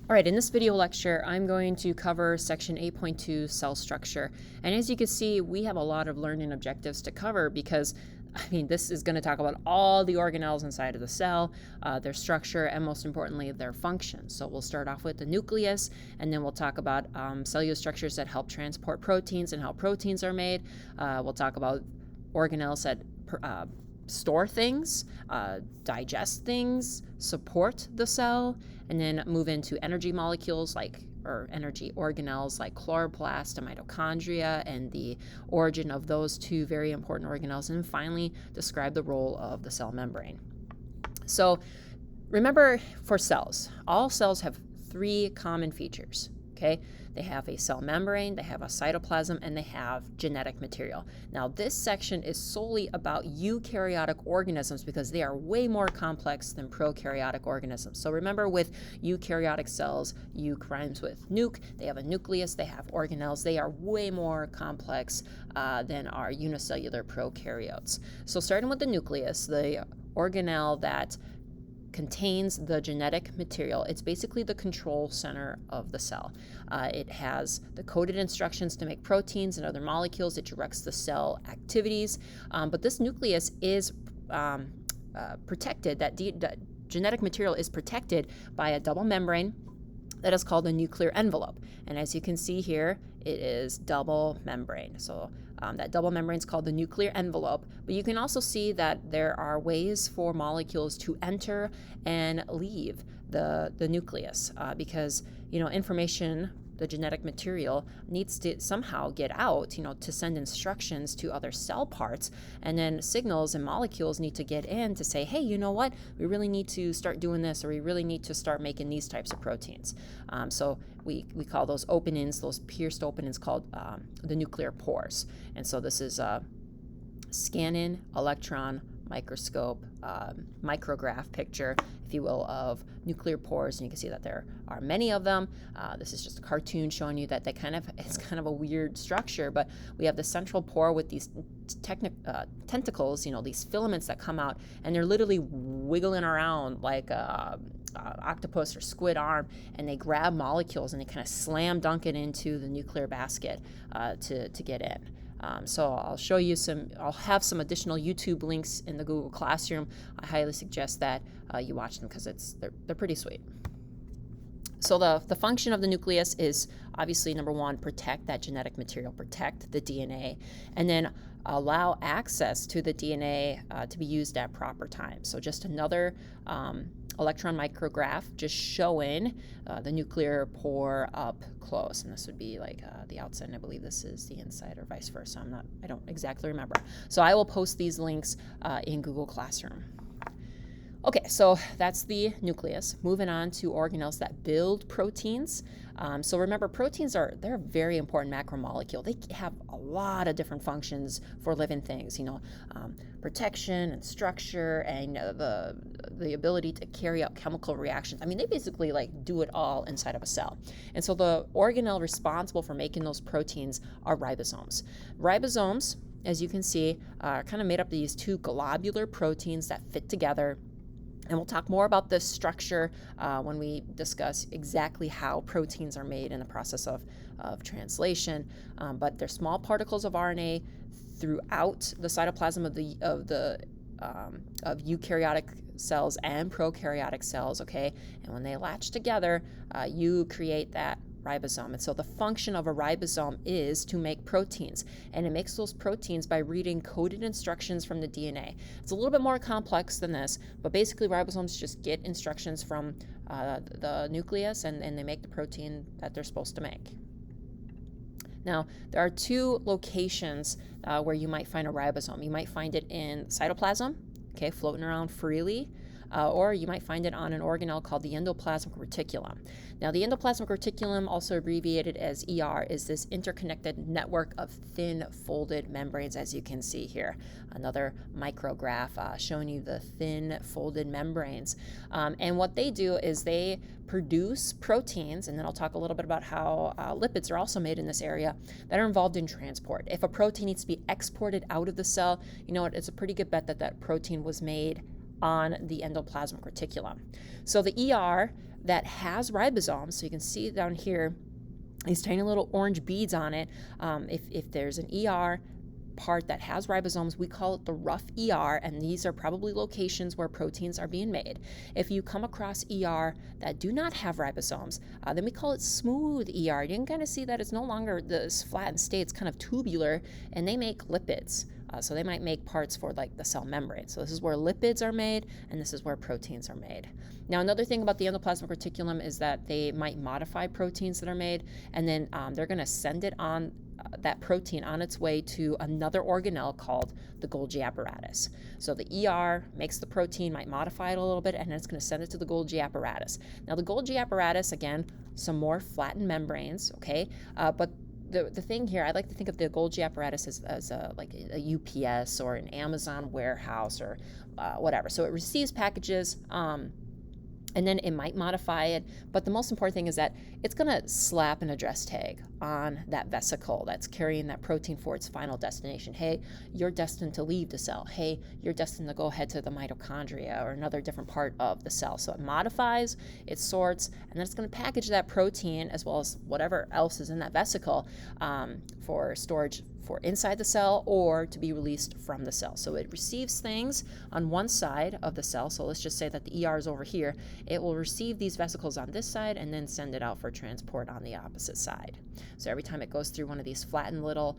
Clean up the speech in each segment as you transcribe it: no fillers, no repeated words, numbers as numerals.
All right, in this video lecture, I'm going to cover section 8.2, cell structure. And as you can see, we have a lot of learning objectives to cover because, this is going to talk about all the organelles inside of the cell, their structure, and most importantly, their function. So we'll start off with the nucleus, and then we'll talk about cellular structures that help transport proteins and how proteins are made. We'll talk about organelles that store things, digest things, support the cell, and then move into energy molecules or energy organelles like chloroplast and mitochondria and the origin of those two very important organelles, and finally describe the role of the cell membrane. So remember, for cells, all cells have three common features. Okay, they have a cell membrane, they have a cytoplasm, and they have genetic material. Now, this section is solely about eukaryotic organisms because they are way more complex than prokaryotic organisms. So remember, with eukaryotic cells, euc rhymes with nuke, they have a nucleus, they have organelles, they are way more complex than our unicellular prokaryotes. So starting with the nucleus, the organelle that contains the genetic material. It's basically the control center of the cell. It has the coded instructions to make proteins and other molecules. It directs the cell activities. But this nucleus is protected, that genetic material is protected by a double membrane that is called a nuclear envelope. And as you can see here, it is double membrane. So that double membrane is called the nuclear envelope. But you can also see that there are ways for molecules to enter and leave the nucleus because information, the genetic material, needs to somehow get out, to send instructions to other cell parts, and then signals and molecules need to get in to say, hey, you know what, we really need to start doing this, or we really need to start making these types of proteins. So we call those openings, those pierced openings, called the nuclear pores. And so this is a scanning electron microscope micrograph picture, if you will, of nuclear pores, and you can see that there are many of them. This is just a cartoon showing you that it's kind of a weird structure, but we have the central pore with these tentacles, these filaments that come out, and they're literally wiggling around like octopus or squid arm, and they grab molecules and they kind of slam dunk it into the nuclear basket to get in. So I'll show you I'll have some additional YouTube links in the Google Classroom. I highly suggest that you watch them because they're pretty sweet. So the function of the nucleus is obviously, number one, protect that genetic material, protect the DNA, and then allow access to the DNA to be used at proper times. So just another electron micrograph just showing the nuclear pore up close, and this would be like the outside, and I believe this is the inside, or vice versa. I don't exactly remember. So I will post these links in Google Classroom. Okay, so that's the nucleus. Moving on to organelles that build proteins. So remember, proteins they're a very important macromolecule. They have a lot of different functions for living things, protection and structure and the ability to carry out chemical reactions. They basically do it all inside of a cell. And so the organelle responsible for making those proteins are ribosomes. Ribosomes, as you can see, are kind of made up of these two globular proteins that fit together. And we'll talk more about this structure when we discuss exactly how proteins are made in the process of translation. But they're small particles of RNA throughout the cytoplasm of eukaryotic cells and prokaryotic cells. Okay, and when they latch together, you create that ribosome. And so the function of a ribosome is to make proteins, and it makes those proteins by reading coded instructions from the DNA. It's a little bit more complex than this, but basically ribosomes just get instructions from the nucleus, and they make the protein that they're supposed to make. Now, there are two locations where you might find a ribosome. You might find it in cytoplasm, okay, floating around freely, or you might find it on an organelle called the endoplasmic reticulum. Now, the endoplasmic reticulum, also abbreviated as ER, is this interconnected network of thin folded membranes, as you can see here. Another micrograph showing you the thin folded membranes. And what they do is they produce proteins, and then I'll talk a little bit about how lipids are also made in this area, that are involved in transport. If a protein needs to be exported out of the cell, it's a pretty good bet that that protein was made on the endoplasmic reticulum. So the ER that has ribosomes, so you can see down here, these tiny little orange beads on it. If there's an ER part that has ribosomes, we call it the rough ER, and these are probably locations where proteins are being made. If you come across ER that do not have ribosomes, then we call it smooth ER. You can kind of see that it's no longer this flattened state, it's kind of tubular, and they make lipids. So they might make parts for like the cell membrane. So this is where lipids are made, and this is where proteins are made. Now, another thing about the endoplasmic reticulum is that they might modify proteins that are made, and then they're going to send it on that protein on its way to another organelle called the Golgi Apparatus. So the ER makes the protein, might modify it a little bit, and then it's going to send it to the Golgi Apparatus. Now, the Golgi Apparatus, again, some more flattened membranes, okay? But the thing here, I like to think of the Golgi Apparatus as like a UPS or an Amazon warehouse or whatever. So it receives packages, and then it might modify it, but the most important thing is that it's going to slap an address tag on that vesicle that's carrying that protein for its final destination. Hey, you're destined to leave the cell. Hey, you're destined to go ahead to the mitochondria or another different part of the cell. So it modifies, it sorts, and then it's going to package that protein as well as whatever else is in that vesicle for storage for inside the cell or to be released from the cell. So it receives things on one side of the cell. So let's just say that the ER is over here. It will receive these vesicles on this side and then send it out for transport on the opposite side. So every time it goes through one of these flattened little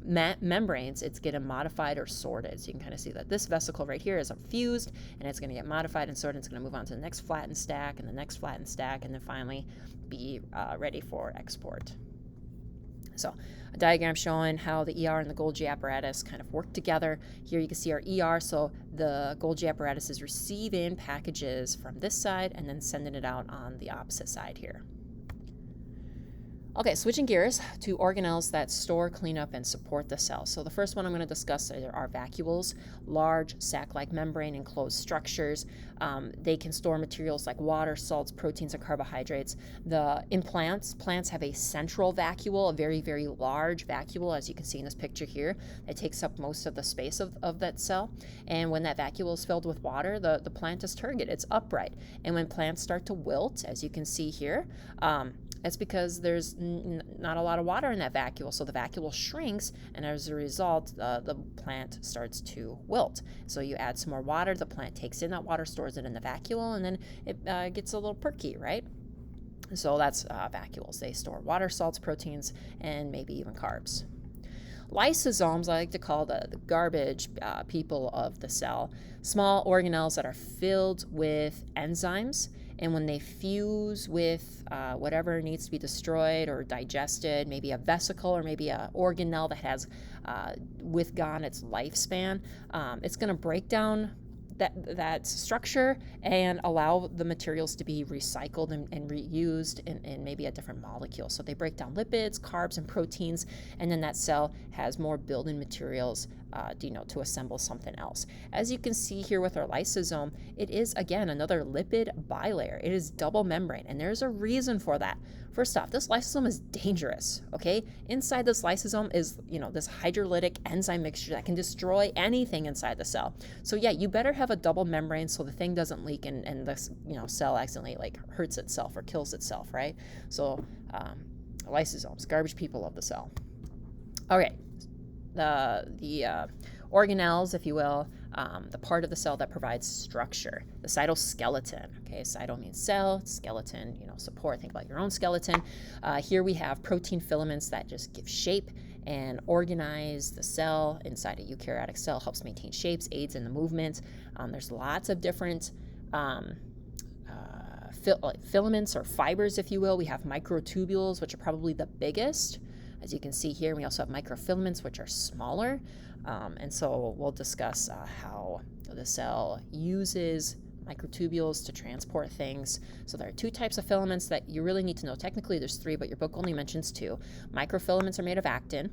membranes, it's getting modified or sorted. So you can kind of see that this vesicle right here is fused, and it's going to get modified and sorted. It's going to move on to the next flattened stack and the next flattened stack, and then finally be ready for export. So a diagram showing how the ER and the Golgi apparatus kind of work together. Here you can see our ER, so the Golgi apparatus is receiving packages from this side and then sending it out on the opposite side here. Okay, switching gears to organelles that store, clean up, and support the cell. So the first one I'm going to discuss are vacuoles, large sac-like membrane enclosed structures. They can store materials like water, salts, proteins, and carbohydrates. In plants have a central vacuole, a very, very large vacuole, as you can see in this picture here. It takes up most of the space of that cell. And when that vacuole is filled with water, the plant is turgid, it's upright. And when plants start to wilt, as you can see here, it's because there's not a lot of water in that vacuole, so the vacuole shrinks, and as a result, the plant starts to wilt. So you add some more water, the plant takes in that water, stores it in the vacuole, and then it gets a little perky, right? So that's vacuoles. They store water, salts, proteins, and maybe even carbs. Lysosomes, I like to call the garbage people of the cell, small organelles that are filled with enzymes. And when they fuse with whatever needs to be destroyed or digested, maybe a vesicle or maybe an organelle that has withgone its lifespan, it's going to break down that structure and allow the materials to be recycled and reused in maybe a different molecule. So they break down lipids, carbs, and proteins, and then that cell has more building materials to assemble something else. As you can see here with our lysosome, it is, again, another lipid bilayer. It is double membrane, and there's a reason for that. First off, this lysosome is dangerous, okay? Inside this lysosome is, this hydrolytic enzyme mixture that can destroy anything inside the cell. So yeah, you better have a double membrane so the thing doesn't leak and this, cell accidentally hurts itself or kills itself, right? So lysosomes, garbage people of the cell. Okay. The organelles, if you will, the part of the cell that provides structure, the cytoskeleton. Okay, cyto means cell, skeleton, support. Think about your own skeleton. Here we have protein filaments that just give shape and organize the cell inside a eukaryotic cell, helps maintain shapes, aids in the movement. There's lots of different filaments or fibers, if you will. We have microtubules, which are probably the biggest. As you can see here, we also have microfilaments, which are smaller. And so we'll discuss how the cell uses microtubules to transport things. So there are two types of filaments that you really need to know. Technically, there's three, but your book only mentions two. Microfilaments are made of actin,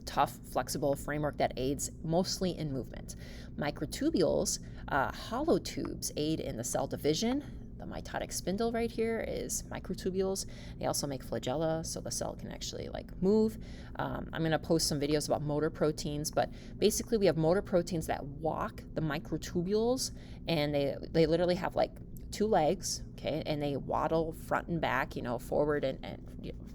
tough, flexible framework that aids mostly in movement. Microtubules, hollow tubes, aid in the cell division. The mitotic spindle right here is microtubules. They also make flagella, so the cell can actually move. I'm going to post some videos about motor proteins, but basically we have motor proteins that walk the microtubules, and they literally have two legs, okay, and they waddle front and back, forward and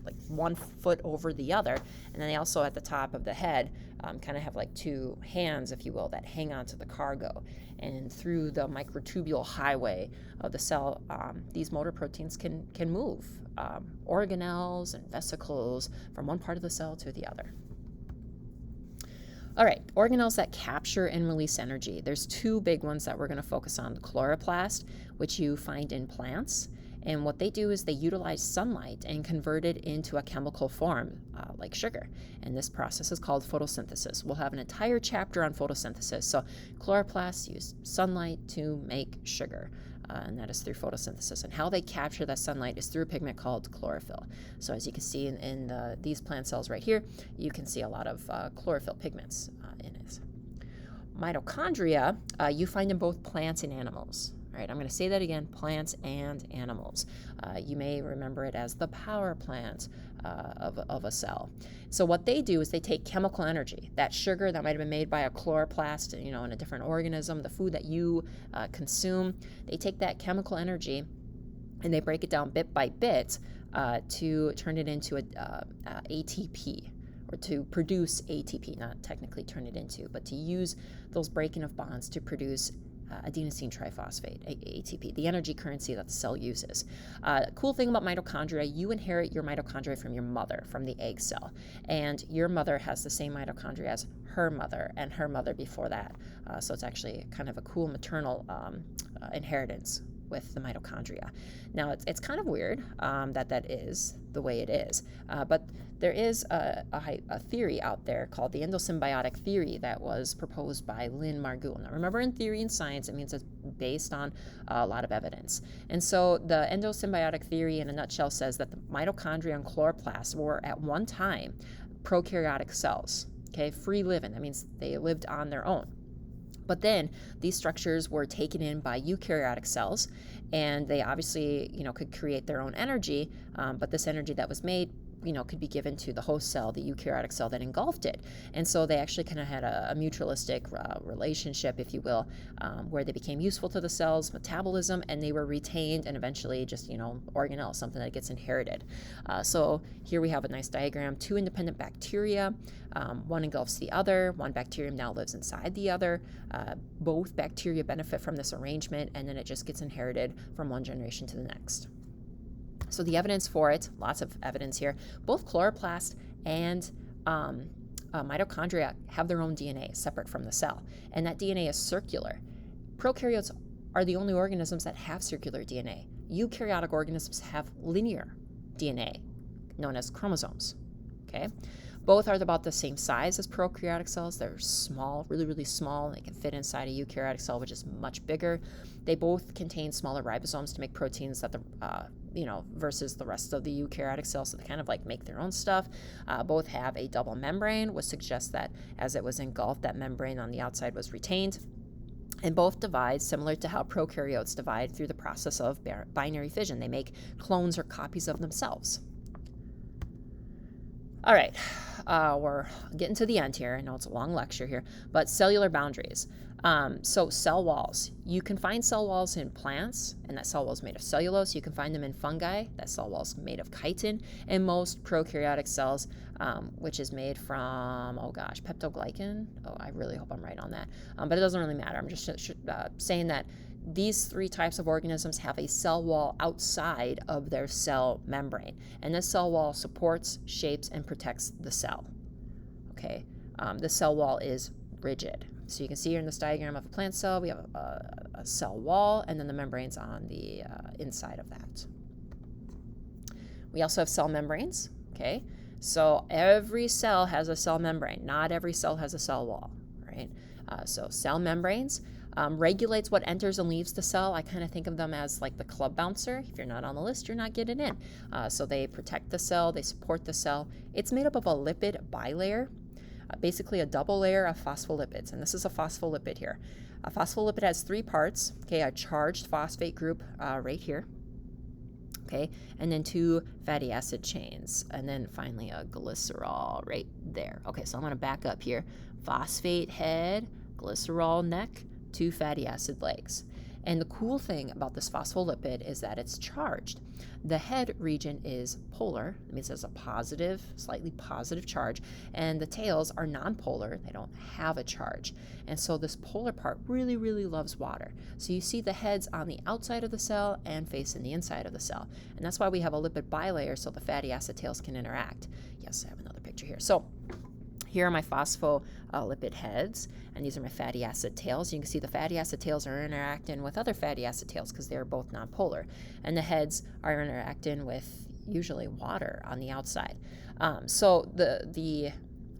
like one foot over the other. And then they also at the top of the head kind of have like two hands, if you will, that hang onto the cargo. And through the microtubule highway of the cell, these motor proteins can move organelles and vesicles from one part of the cell to the other. All right, organelles that capture and release energy. There's two big ones that we're going to focus on. The chloroplast, which you find in plants. And what they do is they utilize sunlight and convert it into a chemical form like sugar. And this process is called photosynthesis. We'll have an entire chapter on photosynthesis. So chloroplasts use sunlight to make sugar. And that is through photosynthesis. And how they capture that sunlight is through a pigment called chlorophyll. So as you can see in these plant cells right here, you can see a lot of chlorophyll pigments in it. Mitochondria, you find in both plants and animals. All right, I'm going to say that again, plants and animals. You may remember it as the power plant of a cell. So what they do is they take chemical energy, that sugar that might have been made by a chloroplast, in a different organism, the food that you consume, they take that chemical energy and they break it down bit by bit to turn it into ATP, or to produce ATP, not technically turn it into, but to use those breaking of bonds to produce adenosine triphosphate, ATP, the energy currency that the cell uses. Cool thing about mitochondria, you inherit your mitochondria from your mother, from the egg cell. And your mother has the same mitochondria as her mother and her mother before that. So it's actually kind of a cool maternal inheritance with the mitochondria. Now, it's kind of weird that is the way it is, but there is a theory out there called the Endosymbiotic Theory that was proposed by Lynn Margulis. Now, remember, in theory and science, it means it's based on a lot of evidence. And so the Endosymbiotic Theory, in a nutshell, says that the mitochondria and chloroplasts were at one time prokaryotic cells, okay, free living. That means they lived on their own. But then these structures were taken in by eukaryotic cells, and they obviously, could create their own energy, but this energy that was made, could be given to the host cell, the eukaryotic cell that engulfed it. And so they actually kind of had a mutualistic relationship, if you will, where they became useful to the cell's metabolism, and they were retained and eventually just, organelle, something that gets inherited. So here we have a nice diagram, two independent bacteria. One engulfs the other. One bacterium now lives inside the other. Both bacteria benefit from this arrangement, and then it just gets inherited from one generation to the next. So the evidence for it, lots of evidence here, both chloroplast and mitochondria have their own DNA separate from the cell, and that DNA is circular. Prokaryotes are the only organisms that have circular DNA. Eukaryotic organisms have linear DNA, known as chromosomes. Okay? Both are about the same size as prokaryotic cells. They're small, really, really small. They can fit inside a eukaryotic cell, which is much bigger. They both contain smaller ribosomes to make proteins that versus the rest of the eukaryotic cells. So they kind of like make their own stuff. Both have a double membrane, which suggests that as it was engulfed, that membrane on the outside was retained. And both divide similar to how prokaryotes divide through the process of binary fission. They make clones or copies of themselves. All right, we're getting to the end here. I know it's a long lecture here, but cellular boundaries. So cell walls. You can find cell walls in plants, and that cell wall is made of cellulose. You can find them in fungi. That cell wall is made of chitin. And most prokaryotic cells, which is made from, peptoglycan. Oh, I really hope I'm right on that. But it doesn't really matter. I'm just saying that these three types of organisms have a cell wall outside of their cell membrane. And this cell wall supports, shapes, and protects the cell. Okay, the cell wall is rigid. So you can see here in this diagram of a plant cell, we have a cell wall, and then the membranes on the inside of that. We also have cell membranes. Okay, so every cell has a cell membrane. Not every cell has a cell wall, right? So cell membranes regulates what enters and leaves the cell. I kind of think of them as like the club bouncer. If you're not on the list, you're not getting in. So they protect the cell, they support the cell. It's made up of a lipid bilayer, basically a double layer of phospholipids, and this is a phospholipid here. A phospholipid has three parts, okay, a charged phosphate group right here, okay, and then two fatty acid chains, and then finally a glycerol right there. Okay, so I'm going to back up here. Phosphate head, glycerol neck, two fatty acid legs. And the cool thing about this phospholipid is that it's charged. The head region is polar. That means there's a positive, slightly positive charge. And the tails are nonpolar. They don't have a charge. And so this polar part really, really loves water. So you see the heads on the outside of the cell and facing the inside of the cell. And that's why we have a lipid bilayer so the fatty acid tails can interact. Yes, I have another picture here. So here are my phospholipid heads, and these are my fatty acid tails. You can see the fatty acid tails are interacting with other fatty acid tails because they're both nonpolar, and the heads are interacting with usually water on the outside. So the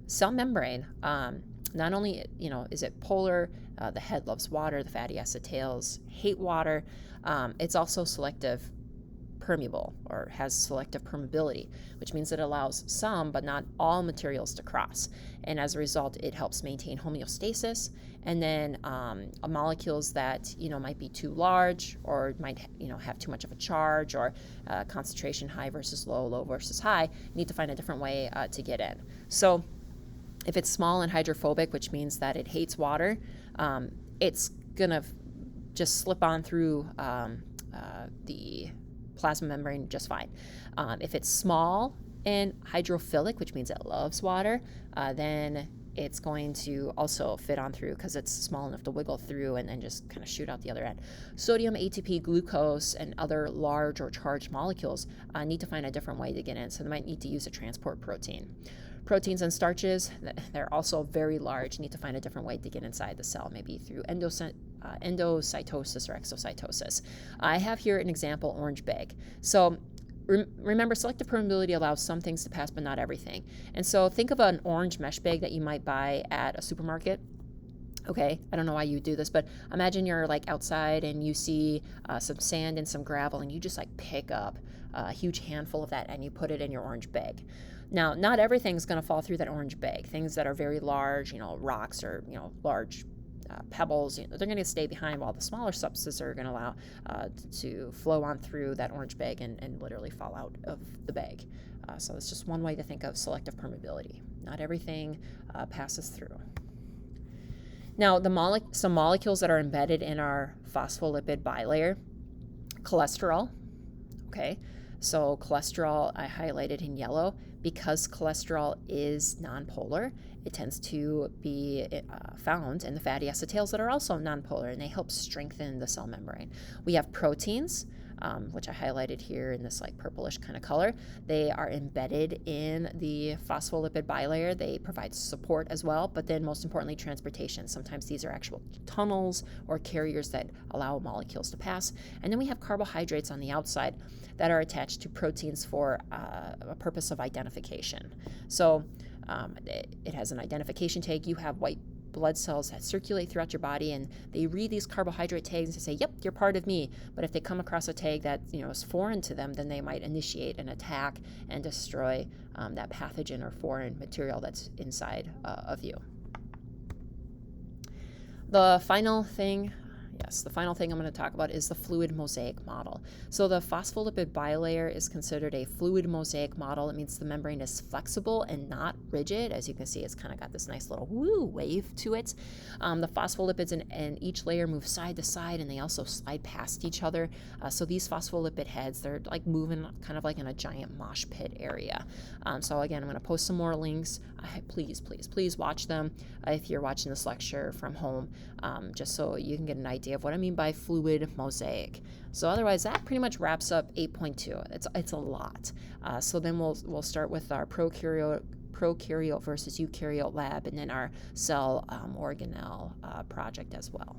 cell membrane, not only is it polar, the head loves water, the fatty acid tails hate water. It's also selective permeable, or has selective permeability, which means it allows some but not all materials to cross, and as a result it helps maintain homeostasis. And then molecules that might be too large, or might have too much of a charge, or concentration high versus low, low versus high, need to find a different way to get in. So if it's small and hydrophobic, which means that it hates water, it's gonna just slip on through the plasma membrane just fine. If it's small and hydrophilic, which means it loves water, then it's going to also fit on through because it's small enough to wiggle through and then just kind of shoot out the other end. Sodium, ATP, glucose, and other large or charged molecules need to find a different way to get in, so they might need to use a transport protein. Proteins and starches, they're also very large, need to find a different way to get inside the cell, maybe through endocytosis or exocytosis. I have here an example orange bag. So remember, selective permeability allows some things to pass, but not everything. And so think of an orange mesh bag that you might buy at a supermarket. Okay, I don't know why you do this, but imagine you're like outside and you see some sand and some gravel, and you just like pick up a huge handful of that and you put it in your orange bag. Now, not everything's going to fall through that orange bag. Things that are very large, rocks or large pebbles, they're going to stay behind, while the smaller substances are going to allow to flow on through that orange bag and literally fall out of the bag. So it's just one way to think of selective permeability. Not everything passes through. Now, some molecules that are embedded in our phospholipid bilayer, cholesterol. Okay, so cholesterol I highlighted in yellow because cholesterol is nonpolar. It tends to be found in the fatty acid tails that are also nonpolar, and they help strengthen the cell membrane. We have proteins, which I highlighted here in this like purplish kind of color. They are embedded in the phospholipid bilayer. They provide support as well, but then most importantly, transportation. Sometimes these are actual tunnels or carriers that allow molecules to pass. And then we have carbohydrates on the outside that are attached to proteins for a purpose of identification. So it has an identification tag. You have white blood cells that circulate throughout your body, and they read these carbohydrate tags and say, yep, you're part of me. But if they come across a tag that is foreign to them, then they might initiate an attack and destroy that pathogen or foreign material that's inside of you. The final thing I'm going to talk about is the fluid mosaic model. So the phospholipid bilayer is considered a fluid mosaic model. It means the membrane is flexible and not rigid. As you can see, it's kind of got this nice little wave to it. The phospholipids in each layer move side to side, and they also slide past each other. So these phospholipid heads, they're like moving kind of like in a giant mosh pit area. So again, I'm going to post some more links. Please watch them if you're watching this lecture from home, just so you can get an idea of what I mean by fluid mosaic. So otherwise, that pretty much wraps up 8.2. It's a lot. So then we'll start with our prokaryote versus eukaryote lab, and then our cell organelle project as well.